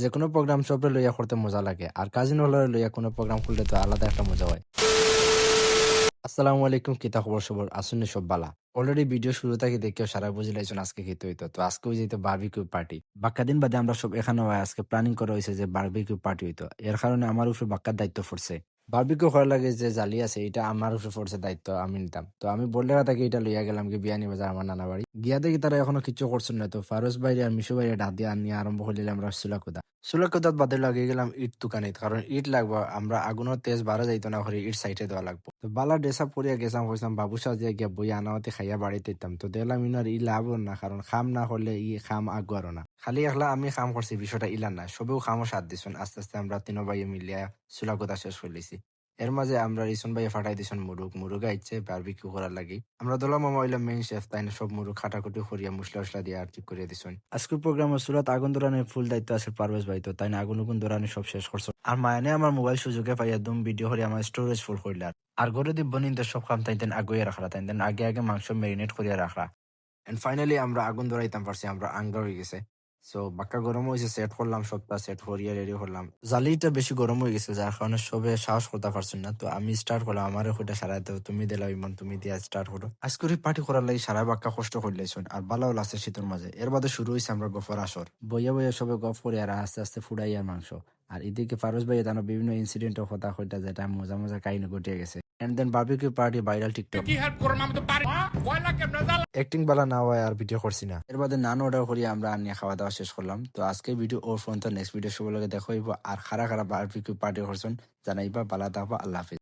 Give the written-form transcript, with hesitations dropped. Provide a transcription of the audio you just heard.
যে কোনো প্রোগ্রাম সবরে লইয়া করতে মজা লাগে, আর কাজিন হলে লইয়া কোনো প্রোগ্রাম করলে তো আলাদা একটা মজা হয়। আসসালামু আলাইকুম, কিতা খবর সবর আসুন সব বালা। অলরেডি ভিডিও শুরু থেকে দেখেও সারা বুঝে লাইছেন আজকে খেতে হইতো, তো আজকে ওই যেত বারবিকিউ পার্টি। বাক্কা দিন বাদে আমরা সব এখানে হয়, আজকে প্ল্যানিং করা হয়েছে যে বারবিকিউ পার্টি হইতো। এর কারণে আমার উপর বাক্কার দায়িত্ব পড়ছে। বারবিকিউ করার লাগে যে জালি আছে এটা আমার উপর পড়ছে দায়িত্ব, আমি নিতাম। তো আমি বললে তাকে এটা লইয়া গেলাম কি বিয়ানি বাজার আমার নানা বাড়ি গিয়া দেখি তারা এখনো কিছু করছেন না। তো ফারুস বাইরে আর মিশু বাইরে ডাক দিয়ে আনিয়ে আরম্ভ করলাম আমরা সুলাকুদাত বাদে লাগিয়ে গেলাম ইট দোকানে, কারণ ইট লাগবো, আমরা আগুনের তেজ বাড়া যাইতো না করে ইট সাইডে দেওয়া লাগবো। তো বালা ড্রেস আপ করিয়া গেছিলাম, কইছিলাম বাবু সাজিয়া গিয়া বই আনাওয়াতে খাইয়া বাড়িতে দিতাম। তো দেখলাম ইনার ই লাভ না, কারণ খাম না করলে ই খাম আগুয়ারও না। খালি একলা আমি খাম করছি, বিষয়টা ইলার না, সবেও খামও সাথ দিছুন। আস্তে আস্তে আমরা তিনো ভাইয়ে মিলিয়া সুলাকুদা শেষ করলেছি। এর মাঝে আমরা রিসন ভাইয়ে ফাটাই দিছুন মুরুগ আইছে বারবিকিউ করার লাগি। আমরা দোলা মামা হইলাম মেইন শেফ, তাই না সব মুরুগ খাটাকুটি করিয়া মশলা উসলা দিয়ে আর ঠিক করিয়া দিছুন। আজকের প্রোগ্রামের সুরাত আগুন দৌড়ানোর ফুল দায়িত্ব আছে পারভেজ ভাই, তো তাই না আগুন উগুন দৌড়ানি সব শেষ করছো। আর মায়নে আমার মোবাইল সুযোগে পাইয়া দুম ভিডিও করে আমার স্টোরেজ ফুল করলার। আর ঘরে দিব নিতে সব কাম তাইতেন আগুয়ে রাখলা, তাইতেন আগে আগে মাংস ম্যারিনেট করিয়া রাখলা। এন্ড ফাইনালি আমরা আগুন ধরাইতাম পারছি, আমরা আঙ্গা হয়ে গেছে। সো বাক্কা গরম হয়েছে, সেট করলাম সবটা, সেট করিয়া রেডি করলাম। জালিটা বেশি গরম হয়ে গেছে, যার কারণে সবে সাহস করতে পারছেন না। তো আমি স্টার্ট করলাম, আমার ওইটা সারাইতে তুমি দিলাম ইমান, তুমি দিয়া স্টার্ট করো। আজকে পার্টি করার লাগে সারা বাক্কা কষ্ট করলেছেন, আর বালাও লাগছে শীতের মাঝে। এর বাদে শুরু হয়েছে আমরা গফর আসর, বইয়া বইয়া সবে গফ করে আর আস্তে আস্তে ফুড়াই আর মাংস। আর এদিকে ফারুজ ভাই তার বিভিন্ন ইনসিডেন্টের কথা কইটা, যেটা মজা মজা কাহিনী ঘটিয়ে গেছে। And then barbecue party viral TikTok. Acting বালা না হয় আর ভিডিও করছি না। এর বাদে নান অর্ডার করি আমরা আনিয়ে খাওয়া দাওয়া শেষ করলাম। তো আজকে ভিডিও ওর ফোন, তো নেক্সট ভিডিও সবার লগে দেখা হইব। আর খারা খারা বারবিকিউ পার্টি করছেন জানাইবা, বালা থাকবা, আল্লাহ হাফিজ।